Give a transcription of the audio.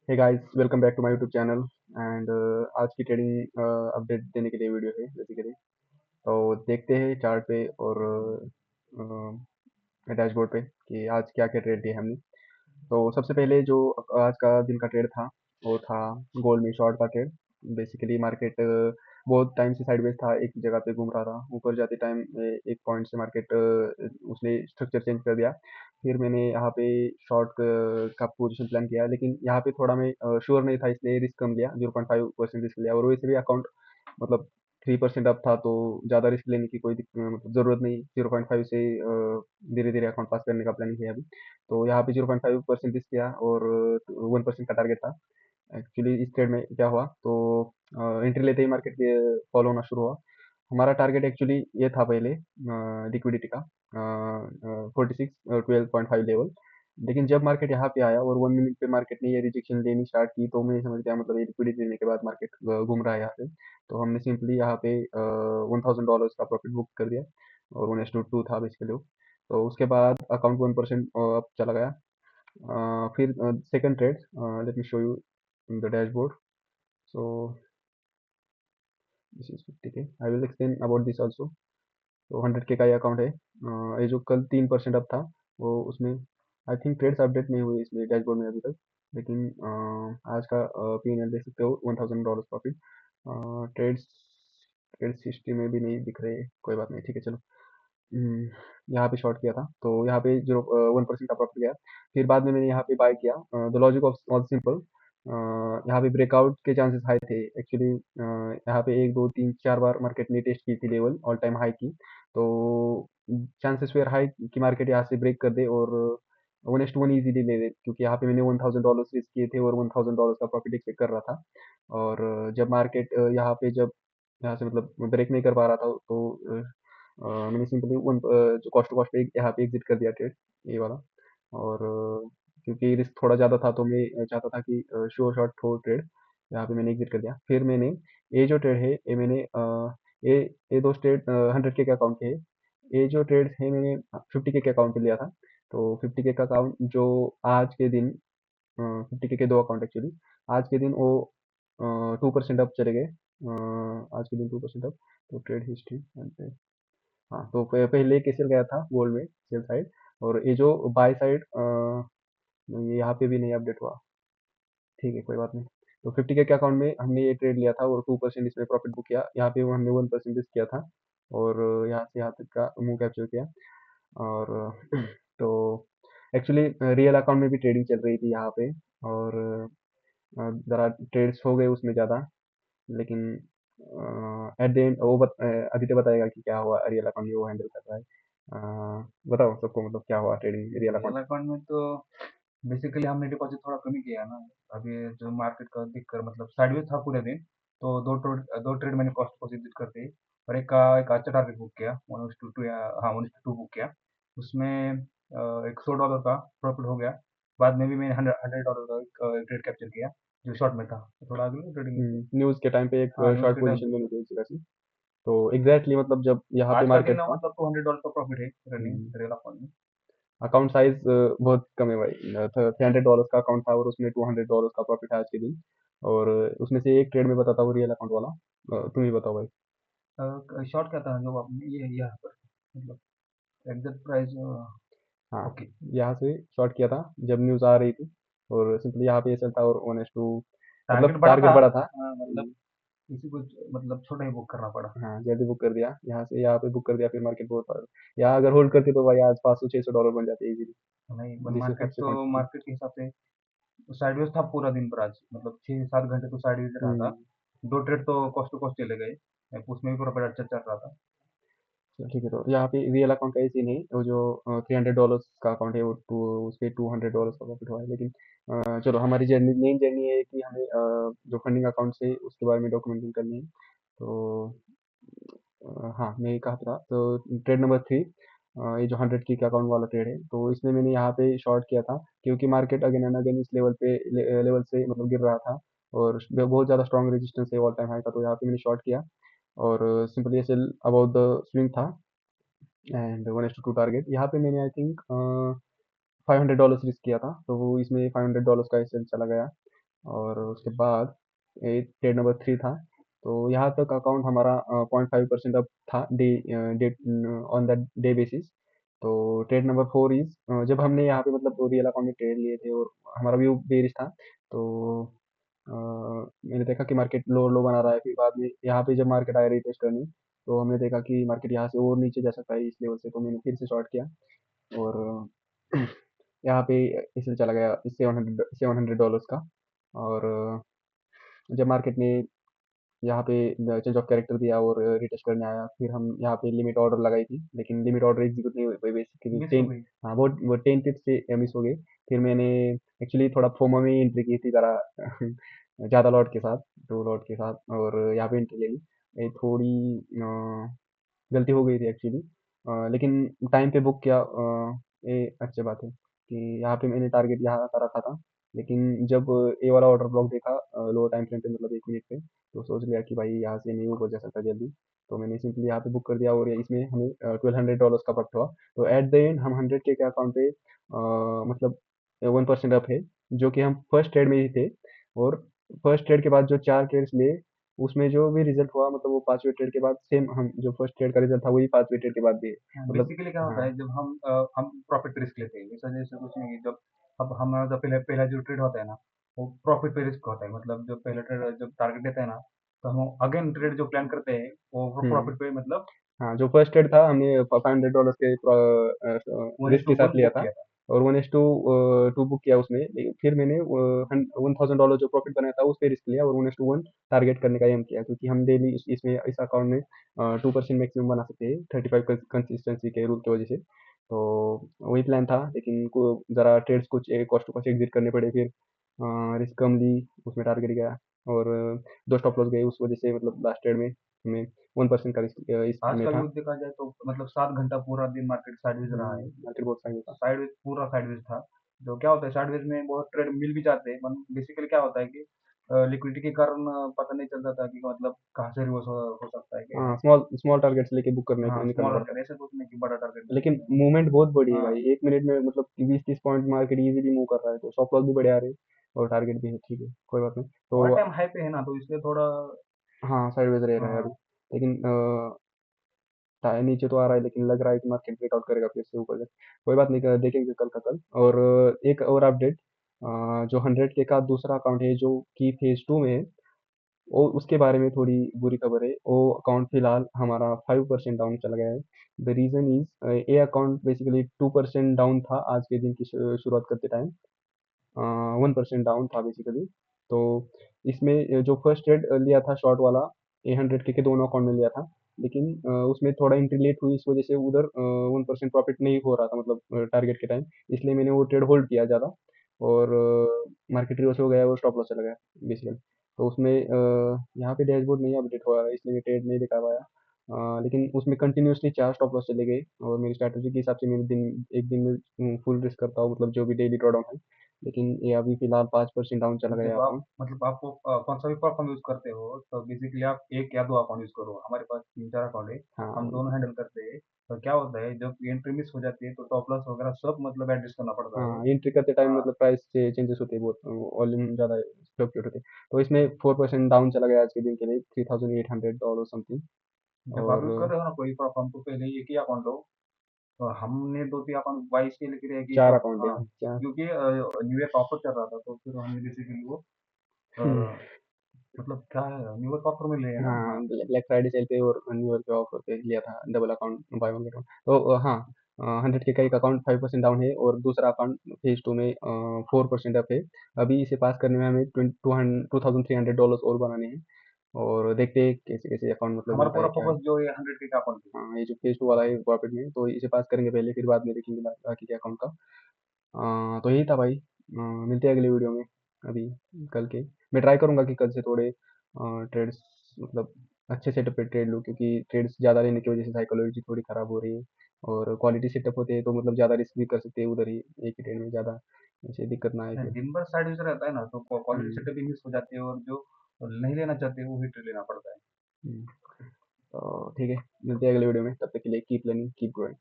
Hey guys, welcome back to my YouTube channel. And आज की trading update देने के लिए वीडियो है बेसिकली। तो देखते हैं चार्ट पे और डैशबोर्ड पे कि आज क्या क्या ट्रेड दिए हमने। तो सबसे पहले जो आज का दिन का ट्रेड था वो था गोल्ड में शॉर्ट का ट्रेड। बेसिकली मार्केट बहुत टाइम से साइडवेज था, एक ही जगह पे घूम रहा था। ऊपर जाते टाइम एक पॉइंट से मार्केट उसने स्ट्रक्चर चेंज कर दिया। फिर मैंने यहाँ पे शॉर्ट का पोजीशन प्लान किया, लेकिन यहाँ पे थोड़ा मैं श्योर नहीं था, इसलिए रिस्क कम लिया, 0.5% रिस्क लिया। और वैसे भी अकाउंट मतलब 3% अप था, तो ज़्यादा रिस्क लेने की कोई मतलब ज़रूरत नहीं। 0.5 से धीरे धीरे अकाउंट पास करने का प्लानिंग है अभी। तो यहाँ पे 0.5% रिस्क किया और 1% का टारगेट था। एक्चुअली इस ट्रेड में क्या हुआ, तो एंट्री लेते ही मार्केट के फॉलो होना शुरू हुआ। हमारा टारगेट एक्चुअली ये था पहले लिक्विडिटी का 46 12.5 लेवल। लेकिन जब मार्केट यहाँ पे आया और 1 मिनट पे मार्केट ने ये रिजेक्शन लेनी स्टार्ट की, तो मैं समझ गया मतलब ये लिक्विडिटी लेने के बाद मार्केट घूम रहा है यहाँ पे। तो हमने सिंपली यहाँ पे $1000 का प्रॉफिट बुक कर दिया और 1:2 था बेसिकली। तो उसके बाद अकाउंट 1% अप चला गया। फिर second trade, let me show you in the dashboard. So this is 50K, I will explain about this also. तो 100K का ये अकाउंट है। ये जो कल 3% अप था, वो उसमें आई थिंक ट्रेड्स अपडेट नहीं हुए इसमें डैशबोर्ड में अभी तक। लेकिन आज का P&L देख सकते हो, $1000 प्रॉफिट। ट्रेड्स ट्रेड्स हिस्ट्री में भी नहीं दिख रहे, कोई बात नहीं, ठीक है चलो। यहाँ पे शॉर्ट किया था, तो यहाँ पे 1% का प्रॉफिट गया। फिर बाद में मैंने यहाँ पे बाय किया। The logic of all simple, यहाँ पे ब्रेकआउट के चांसेस हाई थे एक्चुअली। यहाँ पे एक दो तीन चार बार मार्केट ने टेस्ट की थी लेवल ऑल टाइम हाई की। तो चांसेस वेर हाई कि मार्केट यहाँ से ब्रेक कर दे और 1:1 इजीली ले ले, क्योंकि यहाँ पे मैंने $1000 रिस्क किए थे और $1000 का प्रॉफिट एक्सपेक्ट कर रहा था। और जब मार्केट यहाँ पे जब यहाँ से मतलब ब्रेक नहीं कर पा रहा था, तो मैंने सिंपली जो कॉस्ट टू कॉस्ट पे यहाँ पे एग्जिट कर दिया ट्रेड, ये वाला। और क्योंकि रिस्क थोड़ा ज़्यादा था, तो मैं चाहता था कि श्योर शॉट हो ट्रेड। यहाँ पे मैंने एग्जिट कर दिया। फिर मैंने ये जो ट्रेड है, ये मैंने ये ये दो ट्रेड 100K के अकाउंट के है। ये जो ट्रेड है मैंने 50K के अकाउंट पे लिया था। तो 50K का अकाउंट जो आज के दिन 50K के दो अकाउंट एक्चुअली, आज के दिन वो 2% अप चले गए। आज के दिन 2% अप। तो ट्रेड हिस्ट्री, हाँ, तो पहले केसीएल गया था गोल्ड में सेल साइड। और ये जो बाय साइड, ये यहाँ पे भी नहीं अपडेट हुआ, ठीक है कोई बात नहीं। तो 50K के अकाउंट में हमने ये ट्रेड लिया था और 2% इसमें प्रॉफिट बुक किया। यहाँ पे वो हमने 1% रिस्क किया था और यहाँ से यहाँ तक का मुंह कैप्चर किया। और तो एक्चुअली रियल अकाउंट में भी ट्रेडिंग चल रही थी यहाँ पे। और ज़रा ट्रेड्स हो गए उसमें ज़्यादा। लेकिन एट द एंड वो आदित्य बताएगा कि क्या हुआ रियल अकाउंट में, वो हैंडल कर रहा है। बताओ सबको मतलब क्या हुआ trading real real account. Account में तो बेसिकली हमने डिपॉजिट थोड़ा कम ही किया ना। अभी जो मार्केट का दिख कर मतलब साइडवेज था पूरे दिन। तो दो ट्रेड मैंने कॉस्ट डिपॉजिट कर दी और एक अच्छा टारगेट बुक किया 1:2 या हाँ 1:2 बुक किया। उसमें एक $100 का प्रॉफिट हो गया। बाद में भी मैंने $100 का एक ट्रेड कैप्चर किया जो शॉर्ट में था। तो थोड़ा आगे ट्रेडिंग में। न्यूज़ के टाइम पे एक हाँ न्यूज़ शॉर्ट के टाइम पोजीशन पे लेनी चाहिए किसी का। तो एग्जैक्टली मतलब जब यहाँ पे आज का दिन मार्केट था, मतलब $200 का प्रॉफिट है रनिंग रियल अकाउंट में। अकाउंट साइज बहुत कम है भाई। $300 का अकाउंट था और उसमें $200 का प्रॉफिट है आज के दिन। और उसमें से एक ट्रेड में बताता हूँ रियल अकाउंट वाला। तुम ही बताओ भाई। शॉर्ट क्या था जो आपने ये यहाँ पर मतलब एग्जैक्ट प्राइस। हाँ, ओके। यहाँ से शॉर्ट किया था जब न्यूज़ आ रही थी। और सिंपली यहाँ पे ये चलता और 1:2, टारगेट मतलब बड़ा टारगेट था। बड़ा था। मतलब किसी को मतलब छोटा ही बुक करना पड़ा। हाँ, जल्दी बुक कर दिया, यहाँ से यहाँ पे बुक कर दिया। फिर मार्केट बहुत, यहाँ अगर होल्ड करते तो भाई आज $500 $600 बन जाते इजीली। नहीं जिस हिसाब मार्केट से तो क्वांटिटी। मार्केट के हिसाब से साइडवेज था पूरा दिन पर आज मतलब 6-7 घंटे तो साइडवेज रहा था। हम्म। दो ट्रेड तो कॉस्ट टू कॉस्ट चले गए। उसमें भी प्रॉफिट अच्छा चल रहा था। चलो ठीक है, तो यहाँ पे रियल अकाउंट का ये सीन है। वो जो $300 का अकाउंट है, वो उस पर $200 का प्रॉफिट हुआ है। लेकिन चलो, हमारी जर्नी मेन जर्नी है कि हमें जो फंडिंग अकाउंट से उसके बारे में डॉक्यूमेंटिंग करनी है। तो हाँ, मैं ये कहा था। तो ट्रेड नंबर 3, ये जो 100K का अकाउंट वाला ट्रेड है, तो इसमें मैंने यहाँ पे शॉर्ट किया था, क्योंकि मार्केट अगेन एंड अगेन इस लेवल पे लेवल से मतलब गिर रहा था। और बहुत ज़्यादा स्ट्रॉन्ग रेजिस्टेंस है ऑल टाइम हाई का, तो यहाँ पे मैंने शॉर्ट किया। और सिंपली ऐसे अबाउट द स्विंग था एंड 1:2 टारगेट। यहाँ पे मैंने आई थिंक $500 रिस्क किया था, तो वो इसमें $500 का एसएल चला गया। और उसके बाद ट्रेड नंबर 3 था। तो यहाँ तक अकाउंट हमारा 0.5% अप था day day on the day basis. तो ट्रेड नंबर 4 इज, जब हमने यहाँ पे मतलब रियल अकाउंट में ट्रेड लिए थे और हमारा व्यू बेरिश था, तो अ, मैंने देखा कि मार्केट लो लो बना रहा है। फिर बाद में यहाँ पे जब मार्केट आया रिटेस्ट करने, तो हमने देखा कि मार्केट यहाँ से और नीचे जा सकता है इस लेवल से, तो मैंने फिर से शॉर्ट किया। और यहाँ पे इसलिए चला गया $700 का। और जब मार्केट ने यहाँ पे चेंज ऑफ कैरेक्टर दिया और रिटेस्ट करने आया, फिर हम यहाँ पे लिमिट ऑर्डर लगाई थी, लेकिन लिमिट ऑर्डर एग्जीक्यूट नहीं हुई बेसिकली मिस हो 10। गई। हाँ, वो 10 टिप्स से मिस हो गई। फिर मैंने एक्चुअली थोड़ा फोमो में एंट्री की थी ज़रा ज़्यादा लॉट के साथ, 2 लॉट के साथ, और यहाँ पे एंट्री ले ली। ये थोड़ी गलती हो गई थी एक्चुअली। लेकिन टाइम पे बुक किया, ये अच्छी बात है कि यहाँ पे मैंने टारगेट यहाँ का रखा था। लेकिन जब ये वाला ऑर्डर ब्लॉक देखा लो टाइम फ्रेम पे, मतलब 1 मिनट पे, तो सोच लिया कि भाई यहाँ से नहीं ऊपर जा सकता जल्दी। तो मैंने सिंपली यहाँ पे बुक कर दिया और इसमें हमें $1200 का प्रॉफिट हुआ। तो एट द एंड हम 100K के अकाउंट पे मतलब 1% अप है, जो कि हम फर्स्ट ट्रेड में ही थे। और फर्स्ट ट्रेड के बाद जो 4 ट्रेड्स लिए, उसमें जो भी रिजल्ट हुआ, मतलब वो 5वें ट्रेड के बाद सेम, हम जो फर्स्ट ट्रेड का रिजल्ट था वही 5वें ट्रेड के बाद भी है। मतलब बेसिकली क्या होता हाँ। है जब हम प्रॉफिट पे रिस्क लेते हैं, इस वजह से कुछ नहीं है। जब अब हमारा जो पहले पहला जो ट्रेड होता है ना, वो प्रॉफिट पे रिस्क होता है। मतलब जो पहला ट्रेड जब टारगेट देता है ना, तो हम अगेन ट्रेड जो प्लान करते हैं वो हम्म। प्रॉफिट पे मतलब हाँ, जो फर्स्ट ट्रेड था हमने $500 के वन रिस्क इज के टू साथ वन लिया बुक था। किया था। और 1:2 बुक किया उसमें, फिर मैंने $1000 जो प्रॉफिट बनाया था उस पे रिस्क लिया और 1:1 टारगेट करने का एम किया, क्योंकि हम डेली इसमें इस अकाउंट में 2% मैक्सिमम बना सकते हैं 35 कंसिस्टेंसी के रूल की वजह से। तो वही प्लान था, लेकिन ज़रा ट्रेड्स कुछ कॉस्ट टू कॉस्ट एग्जिट करने पड़े। फिर रिस्क कम ली, उसमें टारगेट गया। और 2 स्टॉप लॉस गए उस वजह से, मतलब लास्ट ट्रेड में हमें 1% का रिस्क आज इसमें का था। व्यू देखा जाए तो मतलब 7 घंटा पूरा दिन मार्केट साइडवेज रहा है। मार्केट बहुत सही था। साइडवेज पूरा साइडवेज था। जो क्या होता है साइडवेज में बहुत ट्रेड मिल भी जाते हैं। बेसिकली क्या होता है कि लिक्विडिटी के कारण पता नहीं चलता था कि मतलब कहाँ से रिवर्स हो सकता है क्या हाँ, है। स्मॉल स्मॉल टारगेट्स लेके बुक करने हाँ, निकलना स्मॉल पड़ता टारगेट है। ऐसे कुछ नहीं कि बड़ा टारगेट लेकिन लेना है। मूवमेंट बहुत बड़ी है हाँ, भाई, 1 मिनट में मतलब 20-30 पॉइंट मार्केट इजीली मूव कर रहा है, तो स्टॉप लॉस भी बढ़िया आ रहे हैं और टारगेट भी है, ठीक है, कोई बात नहीं। ऑल तो टाइम हाई पे है ना, तो इसलिए थोड़ा हाँ, साइडवेज रह रहा है अभी। हाँ, लेकिन नीचे तो आ रहा है, लेकिन लग रहा है कि मार्केट ब्रेकआउट करेगा फिर से ऊपर से। कोई बात नहीं, देखेंगे कल का कल। और एक और अपडेट, जो 100K का दूसरा अकाउंट है जो कि फेज 2 में है, वो उसके बारे में थोड़ी बुरी खबर है। वो अकाउंट फिलहाल हमारा 5% डाउन चला गया है। द रीज़न इज, ये अकाउंट बेसिकली 2% डाउन था आज के दिन की शुरुआत करते टाइम। 1% डाउन था बेसिकली। तो इसमें जो फर्स्ट ट्रेड लिया था शॉर्ट वाला, 100K के दोनों अकाउंट में लिया था। लेकिन उसमें थोड़ा एंट्री लेट हुई, इस वजह से उधर 1% प्रॉफिट नहीं हो रहा था, मतलब टारगेट के टाइम। इसलिए मैंने वो ट्रेड होल्ड किया ज़्यादा। और मार्केट रिवर्स हो गया और स्टॉप लॉस चला गया बेसिकली। तो उसमें यहाँ पे डैशबोर्ड नहीं अपडेट हुआ है, इसलिए मैं ट्रेड नहीं दिखा पाया। लेकिन उसमें कंटिन्यूसली 4 स्टॉप लॉस चले गए, और मेरी स्ट्रैटेजी के हिसाब से मैं एक दिन में फुल रिस्क करता हूँ, मतलब जो भी डेली ड्रॉडाउन है। लेकिन ये अभी फिलहाल 5% डाउन चला गया जब आप अकाउंट। मतलब आपको कौन सा भी प्लेटफॉर्म यूज करते हो, तो बेसिकली आप एक या दो अकाउंट यूज करो। हमारे पास तीन चार अकाउंट है, हम हाँ। दोनों हैंडल करते हैं। तो क्या होता है जब एंट्री मिस हो जाती है तो टॉप लॉस वगैरह सब मतलब एडजस्ट करना पड़ता है। हाँ, एंट्री करते टाइम हाँ, मतलब प्राइस से चेंजेस होते हैं बहुत, वॉल्यूम ज़्यादा फ्लक्चुएट होते हैं। तो इसमें 4% डाउन चला गया आज के दिन के लिए, $3,800 समथिंग। जब आप और यूज कर रहे हो ना कोई प्लेटफॉर्म, तो पहले एक ही अकाउंट लो। तो हमने दो तीन अकाउंट बाईस के लेके रह गए चार तो अकाउंट है, हाँ, हाँ, चार। क्योंकि न्यू ईयर का ऑफर चल रहा था, तो फिर हमने बेसिकली वो अ, मतलब क्या है, न्यू ईयर का ऑफर में ले है ना। हाँ, हाँ, ब्लैक फ्राइडे सेल पे और न्यू ईयर के ऑफर पे लिया था double account, by one get one. तो हाँ, 100K का एक अकाउंट 5% डाउन है, और दूसरा अकाउंट फेज 2 में 4% अप है। अभी इसे पास करने में हमें $2,300 और बनाने हैं। और देखते हैं कैसे कैसे अकाउंट मतलब हमारा मिलता है पूरा क्या है। फोकस जो है 100 के अकाउंट पे। हाँ, ये जो फेज 2 वाला है प्रॉफिट में, तो इसे पास करेंगे पहले, फिर बाद में देखेंगे बाकी के अकाउंट का। तो यही था भाई। मिलते हैं अगले वीडियो में। अभी कल के मैं ट्राई करूंगा कि कल से थोड़े ट्रेड्स, मतलब अच्छे सेटअप पे ट्रेड लूँ, क्योंकि ट्रेड्स ज़्यादा लेने की वजह से साइकोलॉजी थोड़ी ख़राब हो रही है। और क्वालिटी सेटअप होते हैं तो मतलब ज़्यादा रिस्क भी कर सकते हैं उधर ही, एक ही ट्रेड में ज़्यादा, ऐसे दिक्कत ना आए फिर। दिन भर साइड यूज रहता है ना, तो क्वालिटी हम्म। सेटअप भी मिस हो जाती है, और जो नहीं लेना चाहते वो ही लेना पड़ता है। हम्म। तो ठीक है, मिलते हैं अगले वीडियो में, तब तक के लिए कीप लर्निंग कीप ग्रोइंग।